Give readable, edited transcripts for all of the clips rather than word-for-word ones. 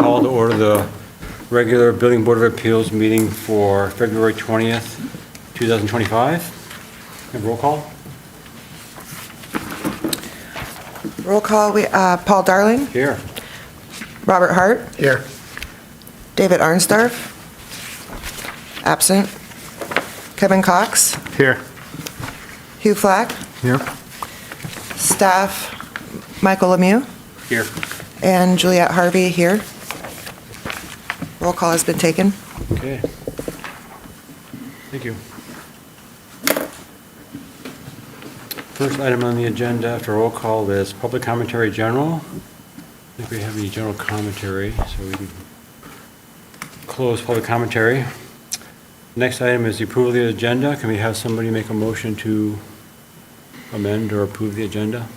call to order the regular Building Board of Appeals meeting for February 20th, 2025. Have roll call? Roll call, Paul Darling. Here. Robert Hart. Here. David Arnsdorf. Absent. Kevin Cox. Here. Hugh Flack. Here. Staff, Michael Lemieux. Here. And Juliette Harvey here. Roll call has been taken. Okay. Thank you. First item on the agenda after roll call is public commentary general. I think we have any general commentary, so we can close public commentary. Next item is the approval of the agenda. Can we have somebody make a motion to amend or approve the agenda?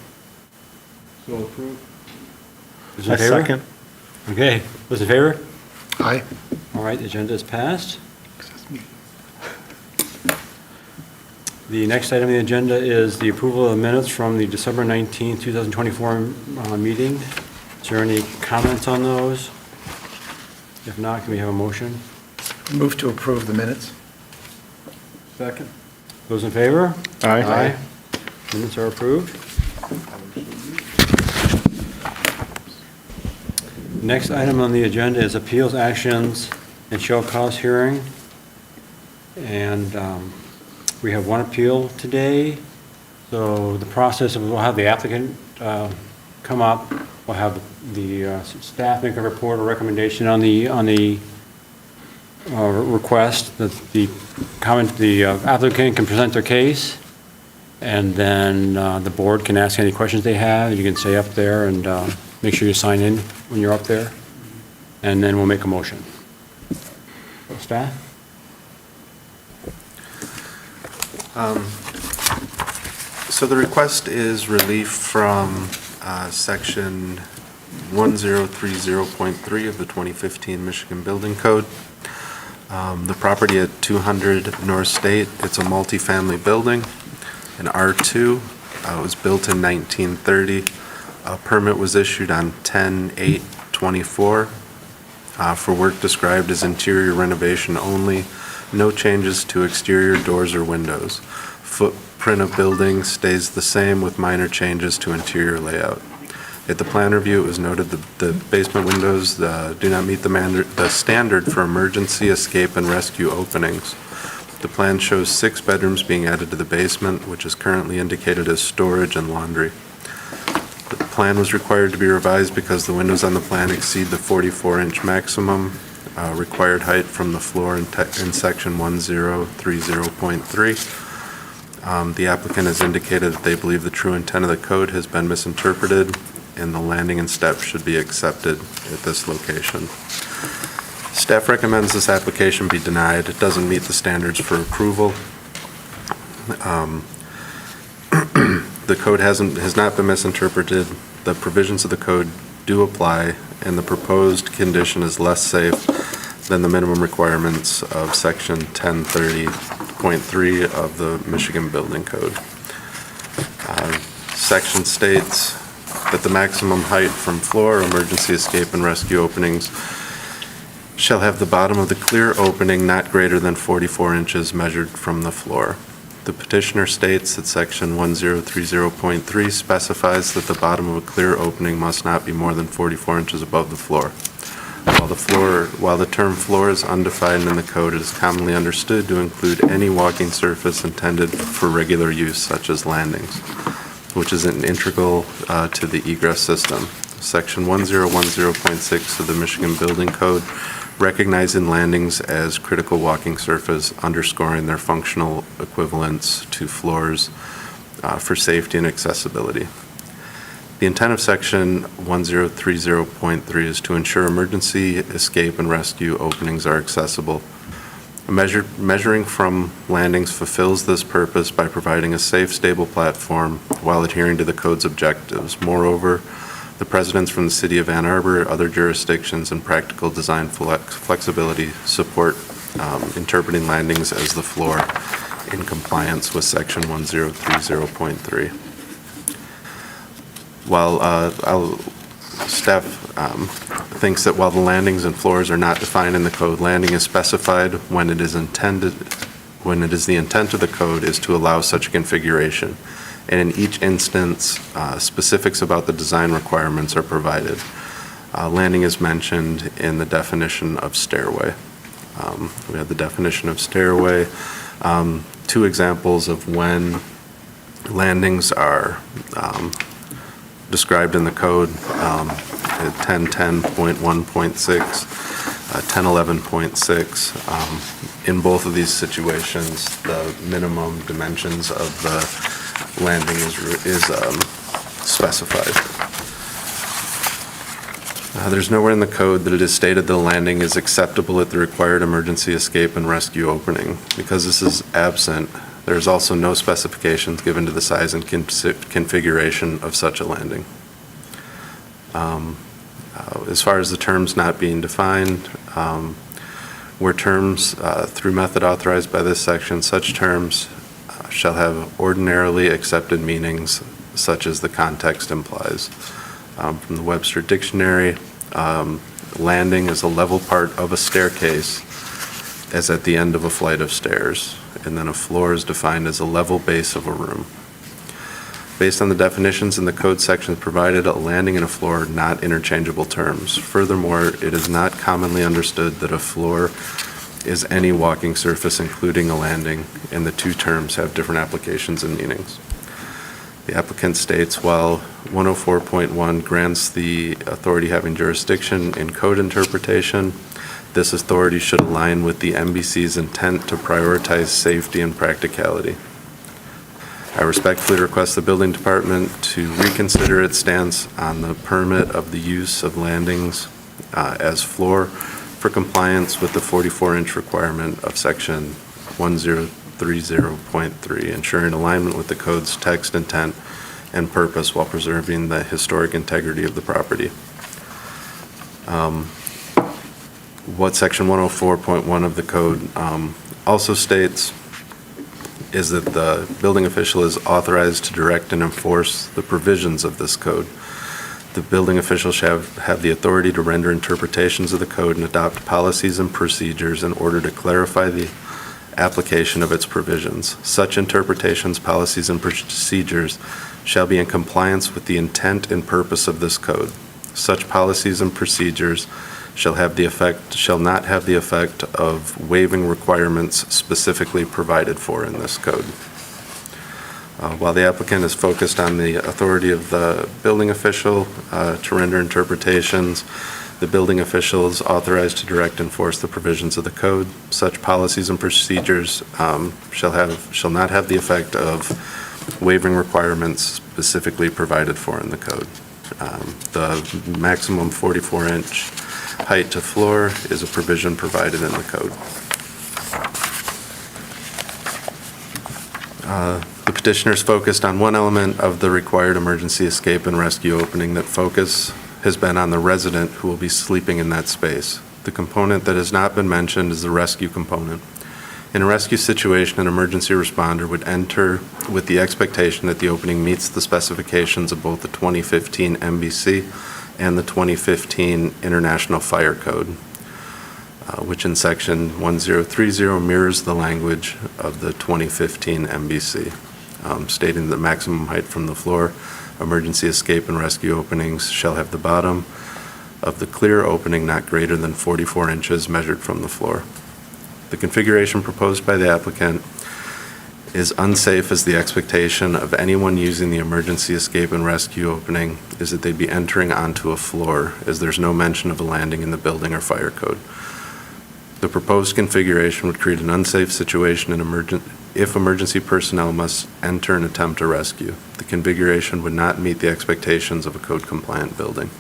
So approved. Those in favor? Second. Okay. Those in favor? Aye. All right, the agenda is passed. The next item on the agenda is the approval of the minutes from the December 19, 2024 meeting. Is there any comments on those? If not, can we have a motion? Move to approve the minutes. Second. Those in favor? Aye. Minutes are approved. Next item on the agenda is appeals, actions, and show cause hearing. And we have one appeal today. So the process of, we'll have the applicant come up. We'll have the staff make a report or recommendation on the request that the applicant can present their case. And then the board can ask any questions they have. You can stay up there and make sure you sign in when you're up there. And then we'll make a motion. Staff? So the request is relief from section 1030.3 of the 2015 Michigan Building Code. The property at 200 North State, it's a multifamily building, an R2. It was built in 1930. A permit was issued on 10/8/24 for work described as interior renovation only. No changes to exterior doors or windows. Footprint of building stays the same with minor changes to interior layout. At the plan review, it was noted that the basement windows do not meet the standard for emergency escape and rescue openings. The plan shows 6 bedrooms being added to the basement, which is currently indicated as storage and laundry. The plan was required to be revised because the windows on the plan exceed the 44-inch maximum required height from the floor in section 1030.3. The applicant has indicated that they believe the true intent of the code has been misinterpreted and the landing and steps should be accepted at this location. Staff recommends this application be denied. It doesn't meet the standards for approval. The code has not been misinterpreted. The provisions of the code do apply, and the proposed condition is less safe than the minimum requirements of section 1030.3 of the Michigan Building Code. Section states that the maximum height from floor, emergency escape and rescue openings shall have the bottom of the clear opening not greater than 44 inches measured from the floor. The petitioner states that section 1030.3 specifies that the bottom of a clear opening must not be more than 44 inches above the floor. While the term floor is undefined in the code, it is commonly understood to include any walking surface intended for regular use, such as landings, which is an integral to the egress system. Section 1010.6 of the Michigan Building Code recognizing landings as critical walking surface, underscoring their functional equivalence to floors for safety and accessibility. The intent of section 1030.3 is to ensure emergency escape and rescue openings are accessible. Measuring from landings fulfills this purpose by providing a safe, stable platform while adhering to the code's objectives. Moreover, the precedents from the City of Ann Arbor, other jurisdictions, and practical design flexibility support interpreting landings as the floor in compliance with section 1030.3. While I'll Staff thinks that while the landings and floors are not defined in the code, landing is specified when it is the intent of the code is to allow such a configuration. And in each instance, specifics about the design requirements are provided. Landing is mentioned in the definition of stairway. We have the definition of stairway, two examples of when landings are described in the code, 1010.1.6, 1011.6. In both of these situations, the minimum dimensions of the landing is specified. There's nowhere in the code that it is stated the landing is acceptable at the required emergency escape and rescue opening. Because this is absent, there's also no specifications given to the size and configuration of such a landing. As far as the terms not being defined, where terms through method authorized by this section, such terms shall have ordinarily accepted meanings such as the context implies. From the Webster Dictionary, landing is a level part of a staircase as at the end of a flight of stairs, and then a floor is defined as a level base of a room. Based on the definitions in the code sections provided, a landing and a floor are not interchangeable terms. Furthermore, it is not commonly understood that a floor is any walking surface including a landing, and the two terms have different applications and meanings. The applicant states, while 104.1 grants the authority having jurisdiction in code interpretation, this authority should align with the MBC's intent to prioritize safety and practicality. I respectfully request the building department to reconsider its stance on the permit of the use of landings as floor for compliance with the 44-inch requirement of section 1030.3, ensuring alignment with the code's text, intent, and purpose while preserving the historic integrity of the property. What section 104.1 of the code also states is that the building official is authorized to direct and enforce the provisions of this code. The building official shall have the authority to render interpretations of the code and adopt policies and procedures in order to clarify the application of its provisions. Such interpretations, policies, and procedures shall be in compliance with the intent and purpose of this code. Such policies and procedures shall not have the effect of waiving requirements specifically provided for in this code. While the applicant is focused on the authority of the building official to render interpretations, the building official is authorized to direct and enforce the provisions of the code. Such policies and procedures shall not have the effect of waiving requirements specifically provided for in the code. The maximum 44-inch height to floor is a provision provided in the code. The petitioner is focused on one element of the required emergency escape and rescue opening. That focus has been on the resident who will be sleeping in that space. The component that has not been mentioned is the rescue component. In a rescue situation, an emergency responder would enter with the expectation that the opening meets the specifications of both the 2015 MBC and the 2015 International Fire Code, which in section 1030 mirrors the language of the 2015 MBC, stating that the maximum height from the floor emergency escape and rescue openings shall have the bottom of the clear opening not greater than 44 inches measured from the floor. The configuration proposed by the applicant is unsafe as the expectation of anyone using the emergency escape and rescue opening is that they'd be entering onto a floor, as there's no mention of a landing in the building or fire code. The proposed configuration would create an unsafe situation if emergency personnel must enter and attempt a rescue. The configuration would not meet the expectations of a code-compliant building.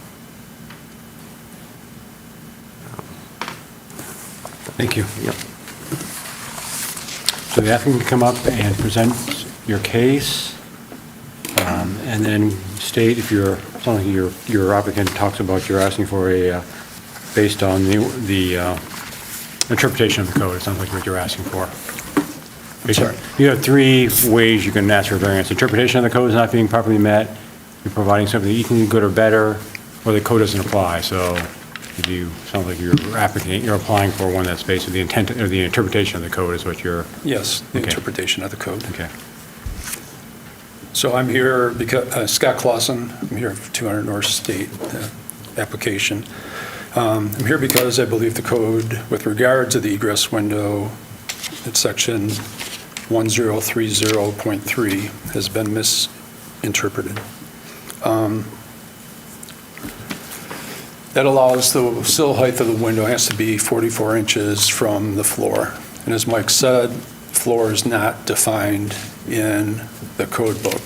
Thank you. Yep. So the applicant can come up and present your case, and then state if something your applicant talks about, you're asking for based on the interpretation of the code. It sounds like what you're asking for. Sorry. You have three ways you can ask for variance. Interpretation of the code is not being properly met, you're providing something equally good or better, or the code doesn't apply, so if you, sounds like you're applying for one that's basically the intent, or the interpretation of the code is what you're, Yes, the Okay. interpretation of the code. okay. So I'm here because, Scott Clausen, I'm here for 200 North State application. I'm here because I believe the code with regard to the egress window, it's section 1030.3, has been misinterpreted. That allows the sill height of the window has to be 44 inches from the floor. And as Mike said, floor is not defined in the code book,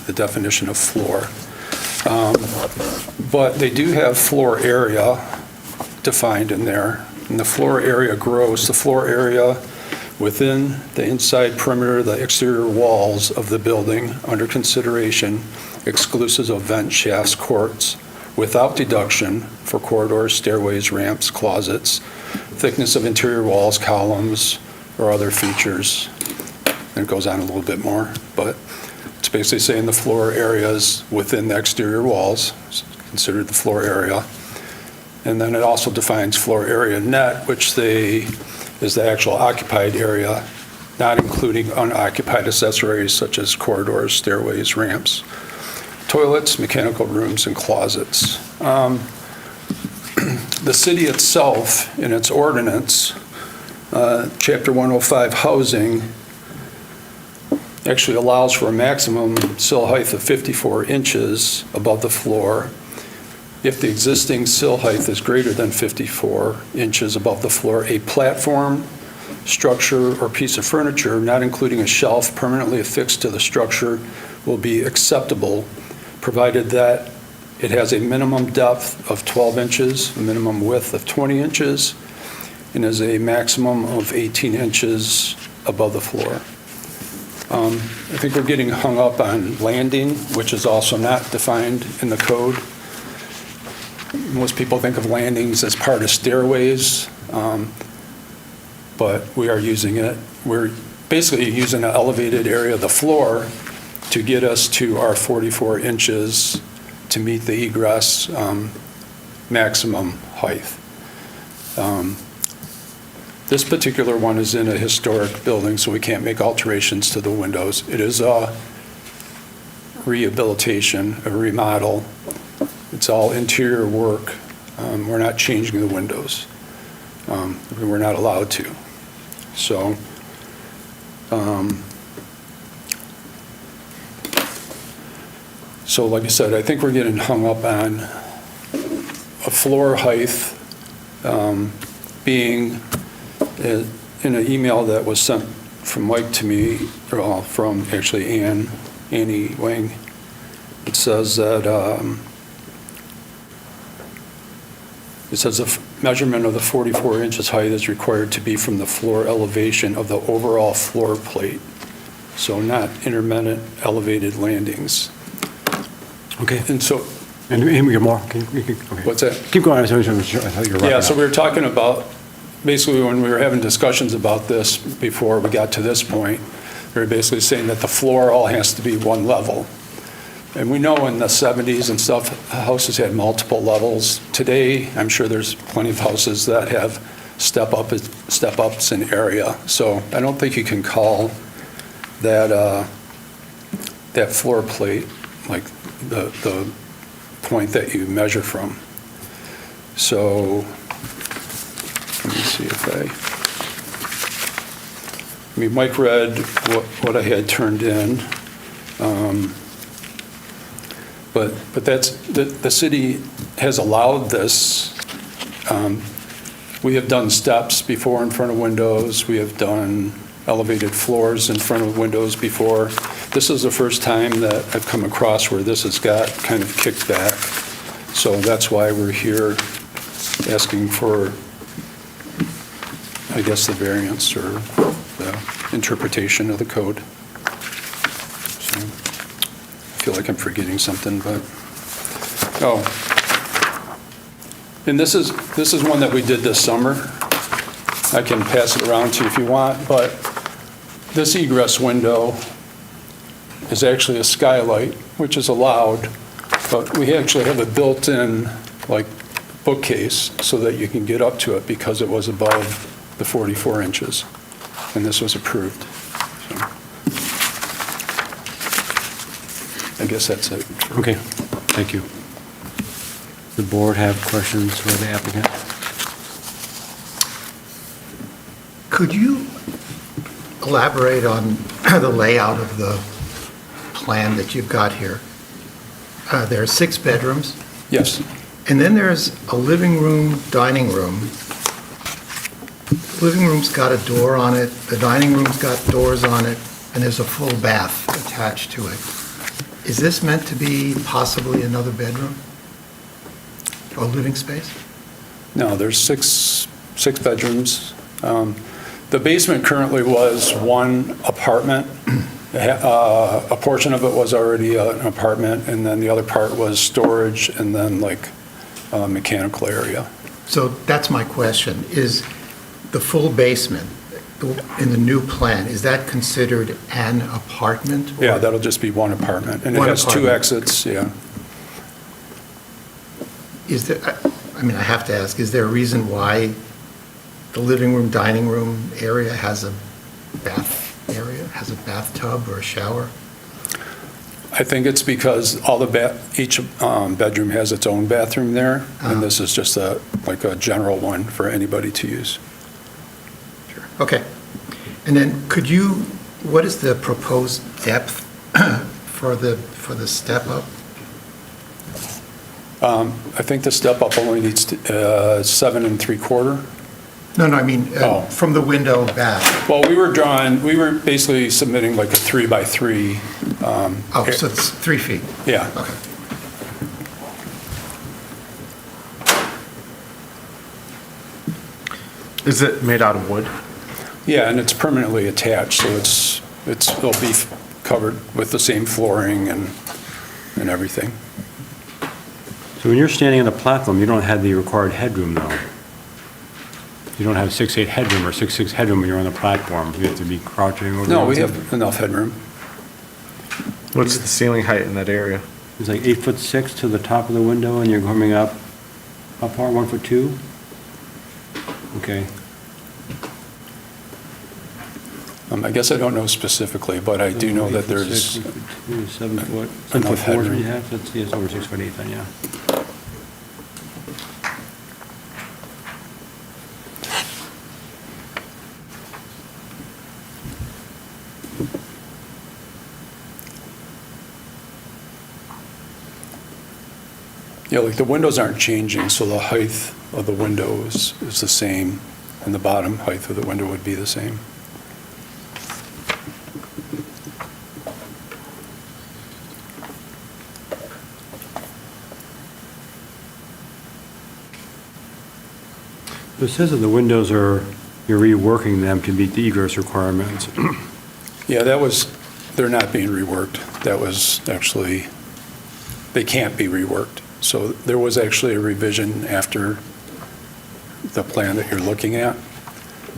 the definition of floor. But they do have floor area defined in there. And the floor area gross, the floor area within the inside perimeter, the exterior walls of the building under consideration, exclusive of vent shafts, courts, without deduction for corridors, stairways, ramps, closets, thickness of interior walls, columns, or other features. And it goes on a little bit more, but it's basically saying the floor areas within the exterior walls, considered the floor area. And then it also defines floor area net, which is the actual occupied area, not including unoccupied accessories such as corridors, stairways, ramps, toilets, mechanical rooms, and closets. The city itself, in its ordinance, Chapter 105 Housing, actually allows for a maximum sill height of 54 inches above the floor if the existing sill height is greater than 54 inches above the floor. A platform, structure, or piece of furniture, not including a shelf permanently affixed to the structure, will be acceptable, provided that it has a minimum depth of 12 inches, a minimum width of 20 inches, and is a maximum of 18 inches above the floor. I think we're getting hung up on landing, which is also not defined in the code. Most people think of landings as part of stairways, but we are using it. We're basically using an elevated area of the floor to get us to our 44 inches to meet the egress maximum height. This particular one is in a historic building, so we can't make alterations to the windows. It is a rehabilitation, a remodel. It's all interior work. We're not changing the windows. We're not allowed to. So, like I said, I think we're getting hung up on a floor height being in an email that was sent from Mike to me, or from actually Annie Wang. It says that the measurement of the 44 inches height is required to be from the floor elevation of the overall floor plate, so not intermittent elevated landings. Okay. And so, And we got more? Okay. what's that? Keep going, I thought you were wrapping Yeah, so up. we were talking about, basically when we were having discussions about this before we got to this point, we were basically saying that the floor all has to be one level. And we know in the 70s and stuff, houses had multiple levels. Today, I'm sure there's plenty of houses that have step-ups in area. So I don't think you can call that floor plate like the point that you measure from. So let me see if Mike read what I had turned in. But that's, the city has allowed this. We have done steps before in front of windows. We have done elevated floors in front of windows before. This is the first time that I've come across where this has got kind of kicked back. So that's why we're here asking for, I guess, the variance or the interpretation of the code. So, I feel like I'm forgetting something, but, and this is one that we did this summer. I can pass it around to you if you want, but this egress window is actually a skylight, which is allowed, but we actually have a built-in like bookcase so that you can get up to it because it was above the 44 inches. And this was approved. So, I guess that's it. Okay, thank you. The board have questions for the applicant? Could you elaborate on the layout of the plan that you've got here? There are 6 bedrooms, Yes, and then there's a living room, dining room. The living room's got a door on it, the dining room's got doors on it, and there's a full bath attached to it. Is this meant to be possibly another bedroom? Or living space? no, there's six bedrooms. The basement currently was one apartment. A portion of it was already an apartment, and then the other part was storage, and then like a mechanical area. So that's my question. Is the full basement in the new plan, is that considered an apartment? or- Yeah, that'll just be one apartment, and it One has 2 apartment. exits, yeah. Is there, I mean, I have to ask, is there a reason why the living room, dining room area has a bath area, has a bathtub or a shower? I think it's because all each bedroom has its own bathroom there, Ah. and this is just like a general one for anybody to use. Sure. Okay. And then could you, what is the proposed depth for the step up? I think the step-up only needs 7 3/4. No, I mean, Oh. from the window back. Well, we were basically submitting like a 3 by 3. Oh, so it's 3 feet. Yeah, Okay. Is it made out of wood? yeah, and it's permanently attached, so it'll be covered with the same flooring and everything. So when you're standing on the platform, you don't have the required headroom, though? You don't have 6'8" headroom or 6'6" headroom when you're on the platform? You have to be crouching over? No, we the- have enough headroom. What's the ceiling height in that area? It's like 8'6" to the top of the window, and you're coming up, how far, 1'2"? Okay. I guess I don't know specifically, but I do know that 8'6", there's 1'2", 7 foot, enough 7'4" headroom. you have, so it's over 6'8" then, yeah. Yeah, like the windows aren't changing, so the height of the window is the same, and the bottom height of the window would be the same. It says that the windows are, you're reworking them to meet the egress requirements. Yeah, they're not being reworked. That was actually, they can't be reworked. So there was actually a revision after the plan that you're looking at,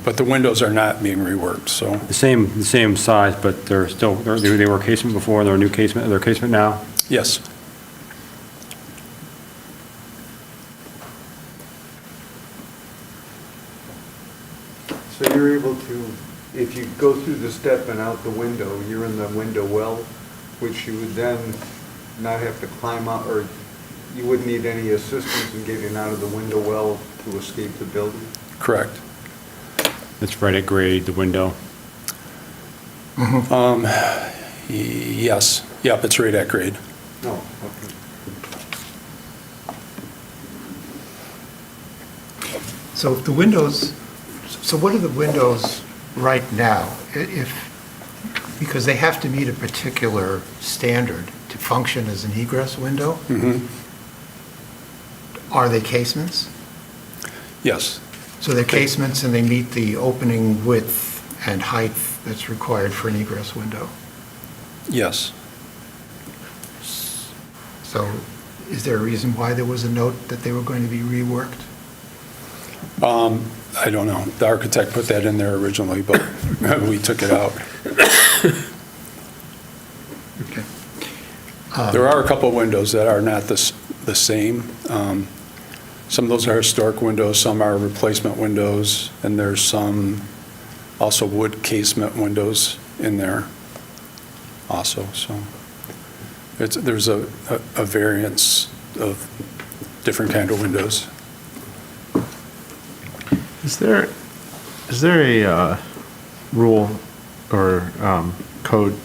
but the windows are not being reworked, so. The same size, but they're still, they were casement before, they're a new casement, they're casement now? Yes, So you're able to, if you go through the step and out the window, you're in the window well, which you would then not have to climb out, or you wouldn't need any assistance in getting out of the window well to escape the building? correct. It's right at grade, the window. Yes, yep, it's right at grade. No, okay. So if the windows, so what are the windows right now? Because they have to meet a particular standard to function as an egress window? Mhm. Are they casements? Yes, So they're casements and they meet the opening width and height that's required for an egress window? yes. So is there a reason why there was a note that they were going to be reworked? I don't know. The architect put that in there originally, but we took it out. Okay. There are a couple of windows that are not the same. Some of those are historic windows, some are replacement windows, and there's some also wood casement windows in there also, so there's a variance of different kind of windows. Is there a rule or code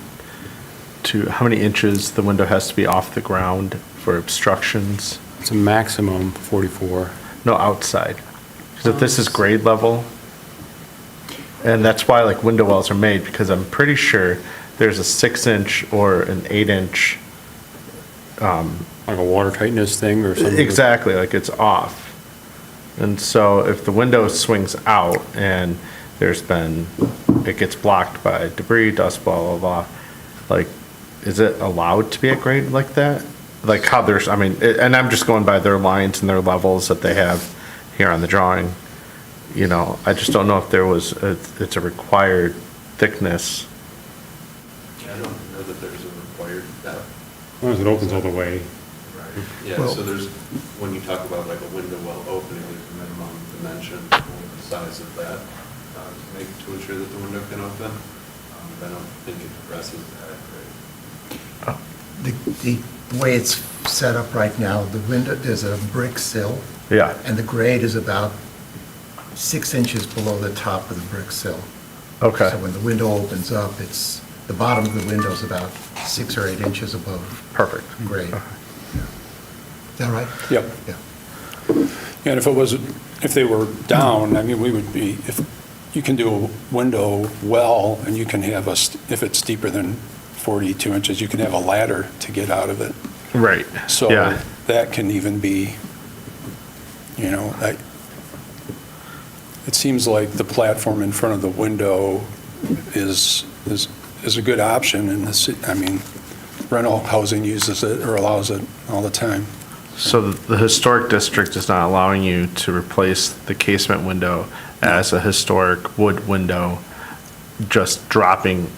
to how many inches the window has to be off the ground for obstructions? It's a maximum 44. No, outside. Because if this is grade level, and that's why like window wells are made, because I'm pretty sure there's a 6-inch or an 8-inch. Like a water tightness thing or something? Exactly, like it's off. And so if the window swings out and it gets blocked by debris, dust, blah, blah, blah, like, is it allowed to be at grade like that? Like how and I'm just going by their lines and their levels that they have here on the drawing. You know, I just don't know if it's a required thickness. I don't know that there's a required depth. As long as it opens all the way. Right. Yeah, Well- so there's, when you talk about like a window well opening, there's a minimum dimension for the size of that to ensure that the window can open. I don't think it addresses that, right? The way it's set up right now, the window, there's a brick sill, Yeah, and the grade is about 6 inches below the top of the brick sill. okay. So when the window opens up, the bottom of the window is about 6 or 8 inches above Perfect. grade. Yeah. Is that right? Yep. Yeah. And if they were down, I mean, we would be, if you can do a window well, and you can have if it's deeper than 42 inches, you can have a ladder to get out of it. Right. So Yeah. that can even be, it seems like the platform in front of the window is a good option in this, I mean, rental housing uses it or allows it all the time. So the historic district is not allowing you to replace the casement window as a historic wood window, just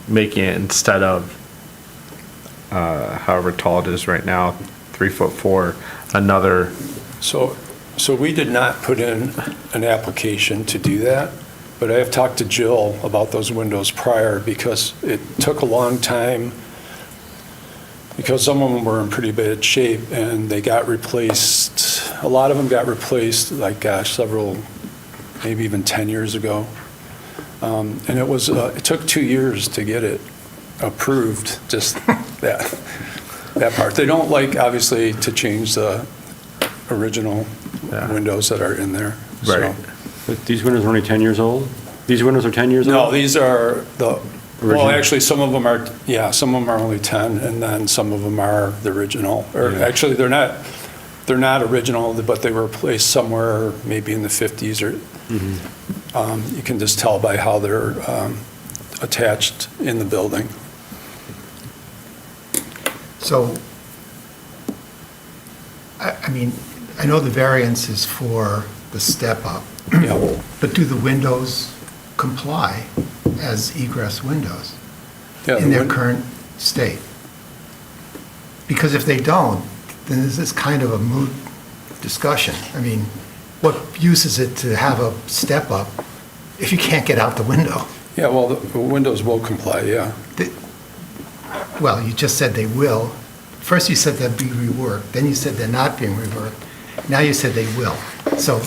making it instead of however tall it is right now, 3'4", another. So we did not put in an application to do that, but I have talked to Jill about those windows prior because it took a long time, because some of them were in pretty bad shape and they got replaced. A lot of them got replaced, like, several, maybe even 10 years ago. And it took 2 years to get it approved, just that part. They don't like, obviously, to change the original windows that are in there. so. Right. But these windows are only 10 years old? These windows are 10 years old? No, these are well, Original? actually, some of them are only 10, and then some of them are the original. Or Yeah. actually, they're not original, but they were placed somewhere maybe in the 50s or, you can just tell by how they're attached in the building. So, I mean, I know the variance is for the step-up, Yeah. but do the windows comply as egress windows Yeah, in their the win- current state? Because if they don't, then this is kind of a moot discussion. I mean, what use is it to have a step-up if you can't get out the window? Yeah, well, the windows will comply, yeah. Well, you just said they will. First you said they'd be reworked, then you said they're not being reworked. Now you said they will. So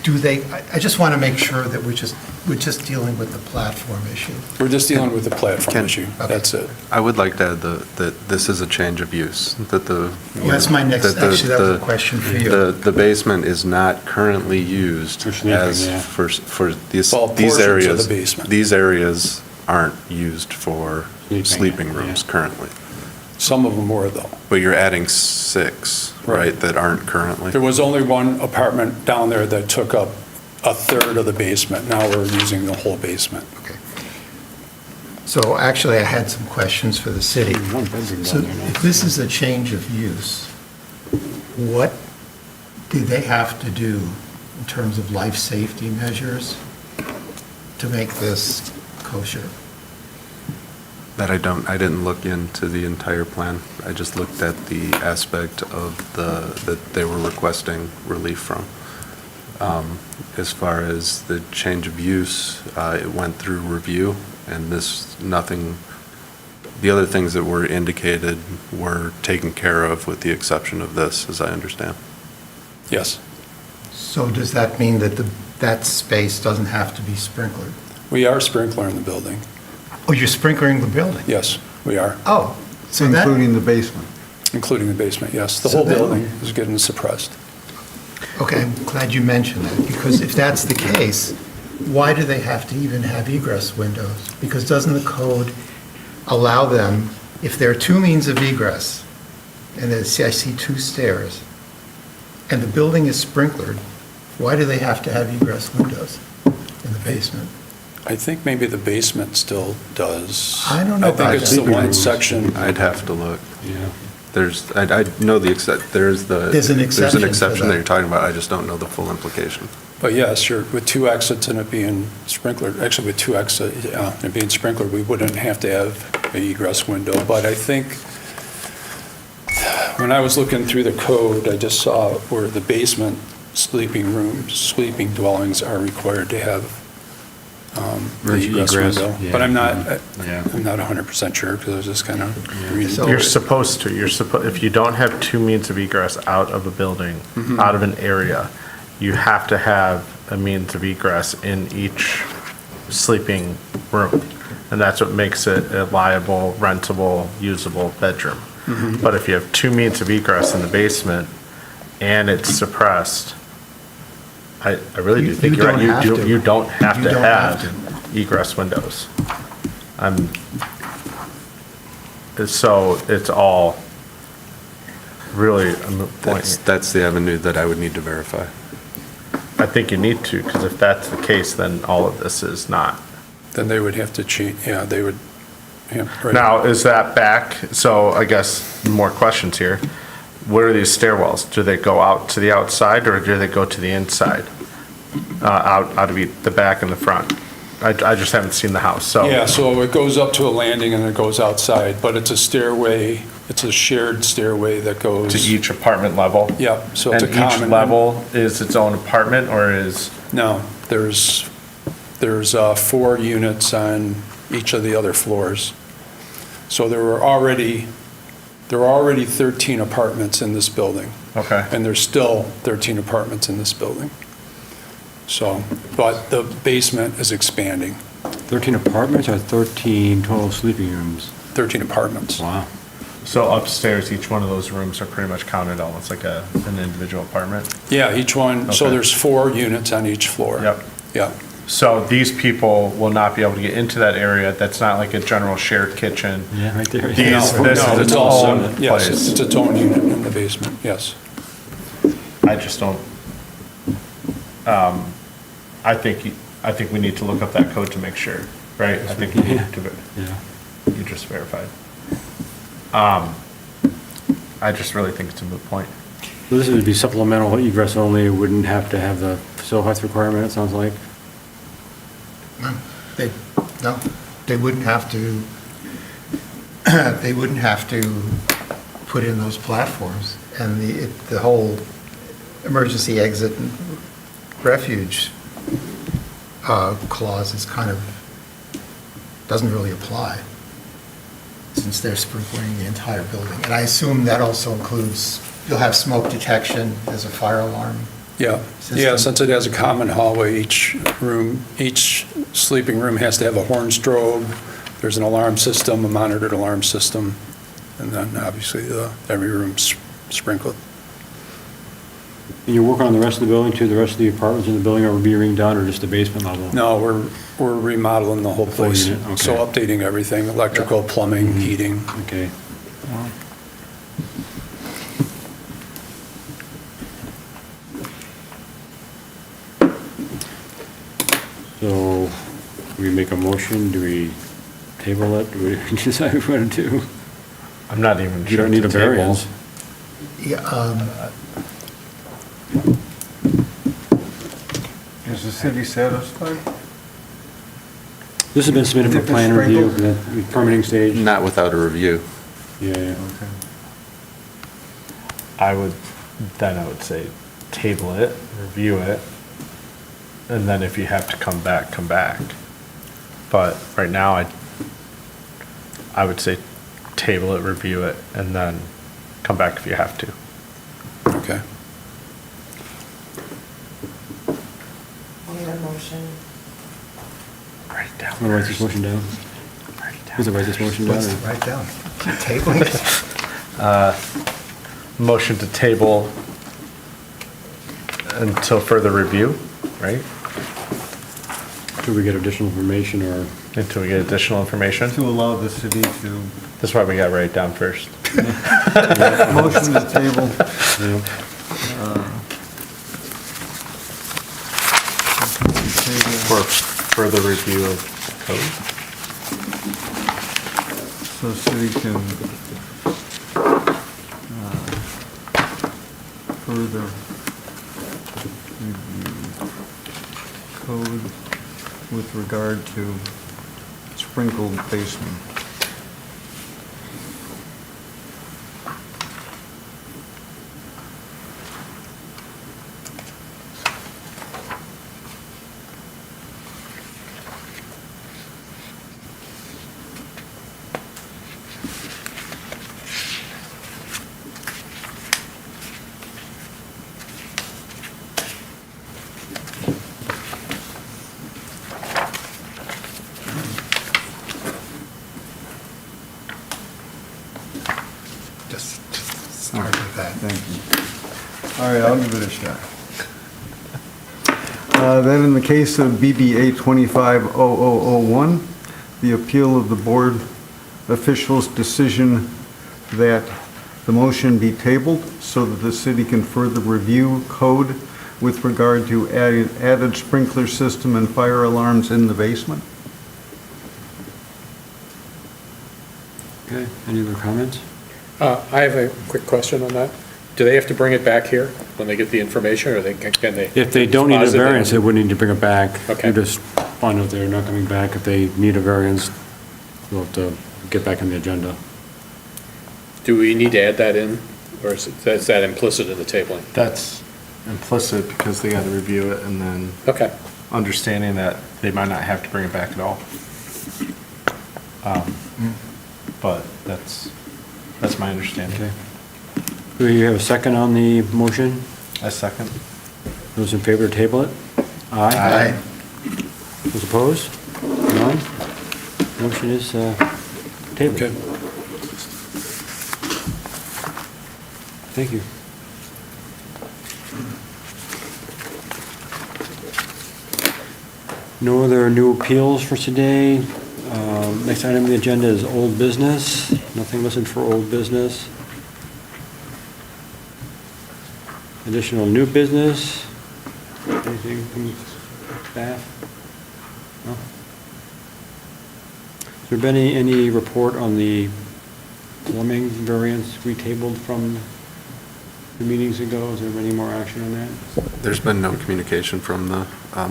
do they, I just want to make sure that we're just dealing with the platform issue. We're just dealing with the platform Ken- issue. Okay. That's it. I would like to add that this is a change of use, that the. Well, that's my next, that the- actually, that was a the- question for you. The basement is not currently used For sleeping, as, yeah. for these Well, these portions of areas. the basement. These areas aren't used for Sleeping, sleeping rooms yeah. currently. Some of them were, though. But you're adding 6, Right. right, that aren't currently? There was only one apartment down there that took up a third of the basement. Now we're using the whole basement. Okay. So actually, I had some questions for the city. One bedroom So down there now. if this is a change of use, what do they have to do in terms of life safety measures to make this kosher? That I didn't look into the entire plan. I just looked at the aspect of that they were requesting relief from. As far as the change of use, it went through review, and the other things that were indicated were taken care of with the exception of this, as I understand. Yes, So does that mean that that space doesn't have to be sprinklered? we are sprinkler in the building. Oh, you're sprinklering the building? Yes, we are, Oh, so that, Including the basement. including the basement, yes. The So whole then- building is getting suppressed. okay, I'm glad you mentioned that, because if that's the case, why do they have to even have egress windows? Because doesn't the code allow them, if there are two means of egress, and I see two stairs, and the building is sprinklered, why do they have to have egress windows in the basement? I think maybe the basement still does. I don't know I think about it's that. the one section. I'd have to look. Yeah. I know there's There's an exception for exception that that. you're talking about, I just don't know the full implication. But yes, with two exits and it being sprinklered, actually with two exits, and being sprinklered, we wouldn't have to have an egress window. But I think when I was looking through the code, I just saw where the basement sleeping rooms, sleeping dwellings are required to have the Emergency egress egress, window. yeah. But I'm not Yeah. 100% sure because I was just kind of reading. So- through You're it. supposed to, if you don't have two means of egress out of a building, out of an area, you have to have a means of egress in each sleeping room. And that's what makes it a liable, rentable, usable bedroom. But if you have two means of egress in the basement and it's suppressed, I really do You think you're right. don't have to. You don't have You to don't have have egress windows. So it's all really a moot point. That's the avenue that I would need to verify. I think you need to, because if that's the case, then all of this is not. Then they would have to change, yeah, they would, yeah, right. Now, is that back, so I guess more questions here. What are these stairwells? Do they go out to the outside or do they go to the inside? Out of the back and the front? I just haven't seen the house, so. Yeah, so it goes up to a landing and it goes outside, but it's a stairway, it's a shared stairway that goes. To each apartment level? Yep, so it's a And common. each level is its own apartment or is? No, there's 4 units on each of the other floors. So there were already 13 apartments in this building. Okay. And there's still 13 apartments in this building. So, but the basement is expanding, 13 apartments or 13 total sleeping rooms? 13 apartments. Wow. So upstairs, each one of those rooms are pretty much counted almost like an individual apartment? Yeah, each one, so Okay. there's 4 units on each floor. Yep. Yeah. So these people will not be able to get into that area. That's not like a general shared kitchen. Yeah, right there. These- No, this is no, its it's also, own yes, place. it's its own unit in the basement, yes. I just don't, I think we need to look up that code to make sure, right? I think we need to, Yeah. you just verified. I just really think it's a moot point. So this would be supplemental egress only, wouldn't have to have the facility height requirement, it sounds like? No, they wouldn't have to, they wouldn't have to put in those platforms. And the whole emergency exit and refuge clause is kind of, doesn't really apply, since they're sprinkling the entire building. And I assume that also includes, you'll have smoke detection as a fire alarm. Yeah, System. since it has a common hallway, each sleeping room has to have a horn strobe. There's an alarm system, a monitored alarm system, and then obviously every room's sprinkled. And you're working on the rest of the building too, the rest of the apartments in the building are being redone or just the basement level? No, we're remodeling the whole Full place. unit, okay. So updating everything, electrical, plumbing, heating. Okay. So, do we make a motion, do we table it, do we decide what to do? I'm not even You sure. don't need a it's table. variance. Yeah, Is the city satisfied? This has been submitted for If it's plan review, sprinkled? the permitting stage? Not without a review. Yeah. I would say table it, review it, and then if you have to come back, come back. But right now, I would say table it, review it, and then come back if you have to. Okay. I need a motion. Write it down. Want to write this motion down? Who's to write this motion down? What's or- right down? Tabling it? Motion to table until further review, right? Till we get additional information or, Until we get additional information. To allow the city to, That's why we got to write it down first. motion to table. you know, For further review of code. So city can further review code with regard to sprinkled basement. Just start with that. Thank you. All right, I'll give it a shot. Then in the case of BBA 250001, the appeal of the board official's decision that the motion be tabled so that the city can further review code with regard to added sprinkler system and fire alarms in the basement. okay, any other comments? I have a quick question on that. Do they have to bring it back here when they get the information, or can they? If they don't need a deposit it? variance, they would need to bring it back. Okay. You just find out they're not coming back. If they need a variance, we'll have to get back on the agenda. Do we need to add that in, or is that implicit in the tabling? That's implicit because they got to review it and then Okay. understanding that they might not have to bring it back at all. But that's my understanding. Okay. Do you have a second on the motion? A second. Those in favor to table it? Aye. Those opposed? None? Motion is tabled. Okay. Thank you. No other new appeals for today. Next item on the agenda is old business. Nothing listed for old business. Additional new business. Anything from staff? No? Has there been any report on the plumbing variance we tabled from the meetings ago? Is there any more action on that? There's been no communication from the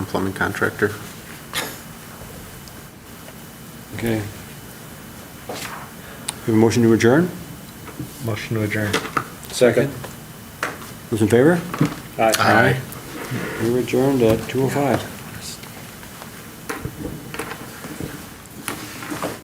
plumbing contractor. Okay. We have a motion to adjourn? Motion to adjourn. Second? Those in favor? Aye. We're adjourned at 2:05.